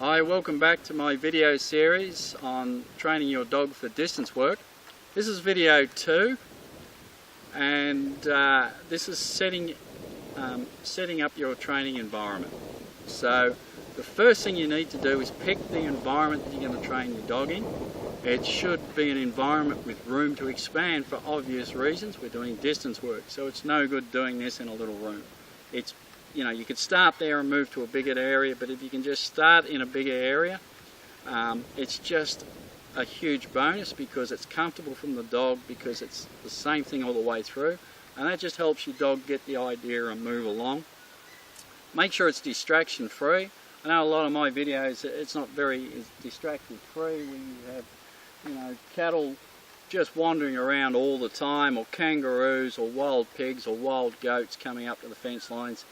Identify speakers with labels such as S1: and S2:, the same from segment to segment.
S1: Hi, welcome back to my video series on training your dog for distance work. This is video 2 and this is setting up your training environment. So the first thing you need to do is pick the environment that you're going to train your dog in. It should be an environment with room to expand for obvious reasons. We're doing distance work, so it's no good doing this in a little room. You could start there and move to a bigger area, but if you can just start in a bigger area, it's just a huge bonus because it's comfortable from the dog, because it's the same thing all the way through, and that just helps your dog get the idea and move along. Make sure it's distraction free. I know a lot of my videos, it's not very distraction free. We have, cattle just wandering around all the time, or kangaroos, or wild pigs, or wild goats coming up to the fence lines.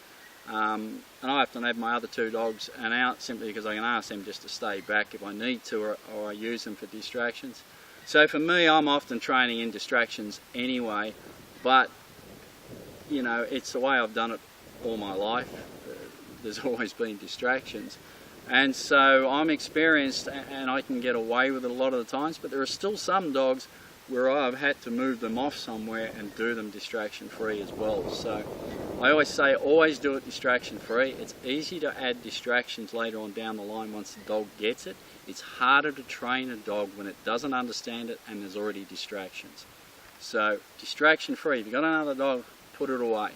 S1: And I often have my other 2 dogs out simply because I can ask them just to stay back if I need to, or I use them for distractions. So for me, I'm often training in distractions anyway, but it's the way I've done it all my life. There's always been distractions, and so I'm experienced and I can get away with it a lot of the times, but there are still some dogs where I've had to move them off somewhere and do them distraction free as well. So I always say, always do it distraction free. It's easy to add distractions later on down the line once the dog gets it. It's harder to train a dog when it doesn't understand it and there's already distractions. So distraction free. If you've got another dog, put it away.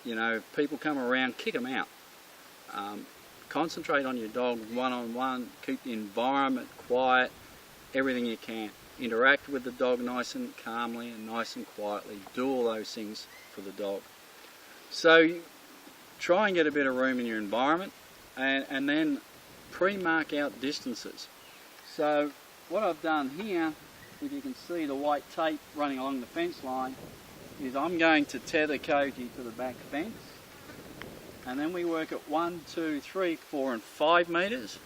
S1: If people come around, kick them out. Concentrate on your dog one-on-one. Keep the environment quiet, everything you can. Interact with the dog nice and calmly and nice and quietly. Do all those things for the dog. So try and get a bit of room in your environment, and then pre-mark out distances. So what I've done here, if you can see the white tape running along the fence line, is I'm going to tether Koji to the back fence, and then we work at 1, 2, 3, 4 and 5 metres,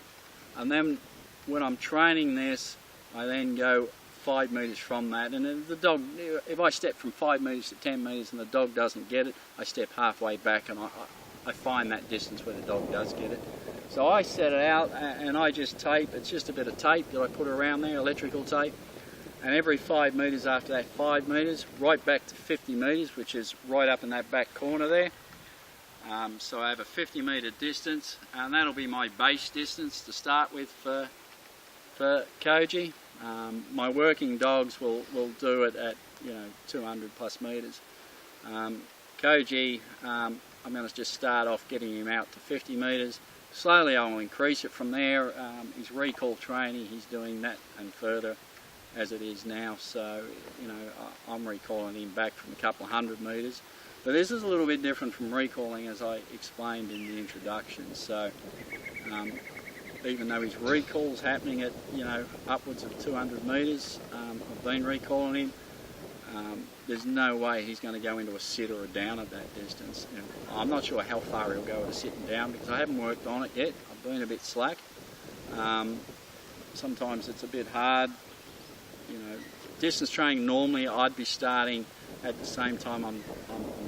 S1: and then when I'm training this, I then go 5 metres from that, and if the dog, if I step from 5 metres to 10 metres and the dog doesn't get it, I step halfway back and I find that distance where the dog does get it. So I set it out and I just tape. It's just a bit of tape that I put around there, electrical tape, and every 5 metres after that 5 metres, right back to 50 metres, which is right up in that back corner there. So I have a 50 metre distance, and that'll be my base distance to start with for Koji. My working dogs will do it at 200 plus metres. Koji, I'm going to just start off getting him out to 50 metres. Slowly I will increase it from there. His recall training, he's doing that and further as it is now. So I'm recalling him back from a couple of 100 metres. But this is a little bit different from recalling, as I explained in the introduction. So even though his recall's happening at upwards of 200 metres, I've been recalling him, there's no way he's going to go into a sit or a down at that distance. And I'm not sure how far he'll go at a sit and down because I haven't worked on it yet. I've been a bit slack. Sometimes it's a bit hard. Distance training, normally I'd be starting at the same time I'm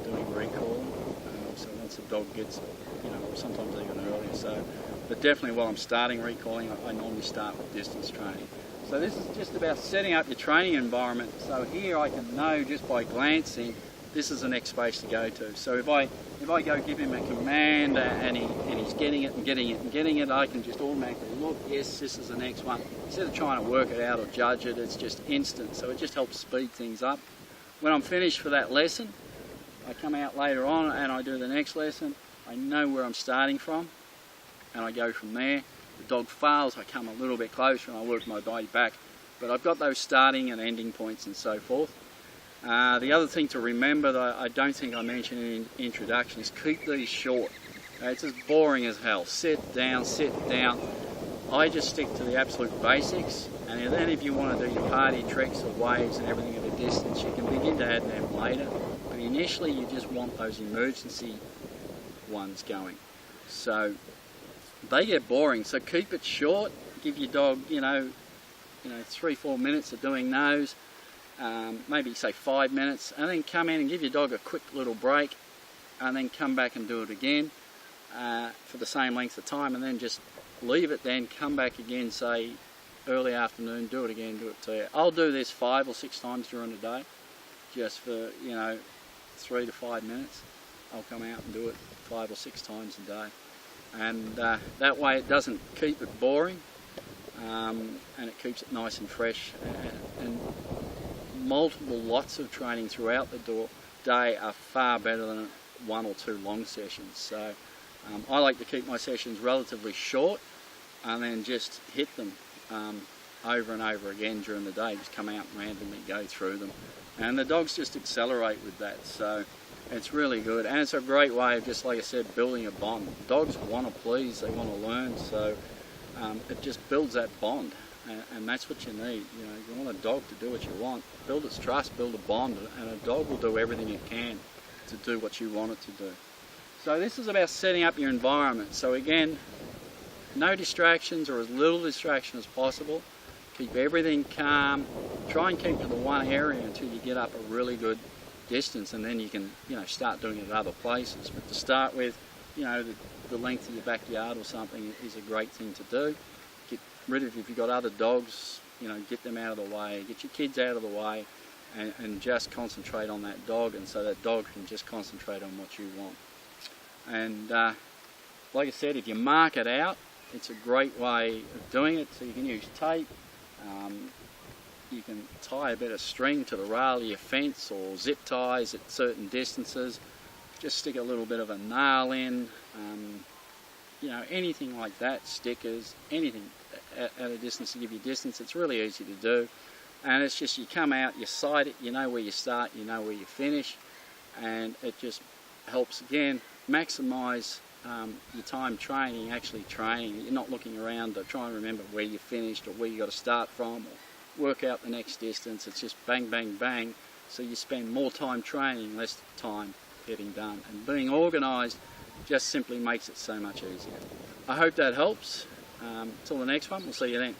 S1: doing recall. So once the dog gets, sometimes even earlier. But definitely while I'm starting recalling, I normally start with distance training. So this is just about setting up your training environment. So here I can know just by glancing, this is the next space to go to. So if I go give him a command and he's getting it and getting it and getting it, I can just automatically look, yes, this is the next one. Instead of trying to work it out or judge it, it's just instant. So it just helps speed things up. When I'm finished for that lesson, I come out later on and I do the next lesson. I know where I'm starting from, and I go from there. The dog fails, I come a little bit closer and I work my way back. But I've got those starting and ending points and so forth. The other thing to remember that I don't think I mentioned in the introduction is keep these short. It's as boring as hell. Sit down, sit down. I just stick to the absolute basics, and then if you want to do your party tricks or waves and everything at a distance, you can begin to add them later. But initially you just want those emergency ones going. So they get boring, so keep it short. Give your dog 3-4 minutes of doing those, maybe say 5 minutes, and then come in and give your dog a quick little break, and then come back and do it again. for the same length of time, and then just leave it, then come back again, say early afternoon, do it again, do it to you. I'll do this 5 or 6 times during the day, just for 3 to 5 minutes. I'll come out and do it 5 or 6 times a day, and that way it doesn't keep it boring, and it keeps it nice and fresh, and multiple lots of training throughout the day are far better than 1 or 2 long sessions. So I like to keep my sessions relatively short and then just hit them over and over again during the day. Just come out and randomly go through them, and the dogs just accelerate with that. So it's really good, and it's a great way of, just like I said, building a bond. Dogs want to please, they want to learn, so it just builds that bond, and that's what you need. You want a dog to do what you want, build its trust, build a bond, and a dog will do everything it can to do what you want it to do. So this is about setting up your environment. So again, no distractions, or as little distraction as possible. Keep everything calm. Try and keep to the one area until you get up a really good distance, and then you can start doing it at other places. But to start with, the length of your backyard or something is a great thing to do. Get rid of, if you've got other dogs, get them out of the way. Get your kids out of the way, and just concentrate on that dog, and so that dog can just concentrate on what you want. And like I said, if you mark it out, it's a great way of doing it. So you can use tape, you can tie a bit of string to the rail of your fence, or zip ties at certain distances. Just stick a little bit of a nail in, anything like that, stickers, anything at a distance to give you distance. It's really easy to do, and it's just, you come out, you sight it, you know where you start, you know where you finish, and it just helps, again, maximise your time training, actually training. You're not looking around to try and remember where you finished or where you got to start from, or work out the next distance. It's just bang, bang, bang. So you spend more time training, less time getting done. And being organised just simply makes it so much easier. I hope that helps. Till the next one, we'll see you then.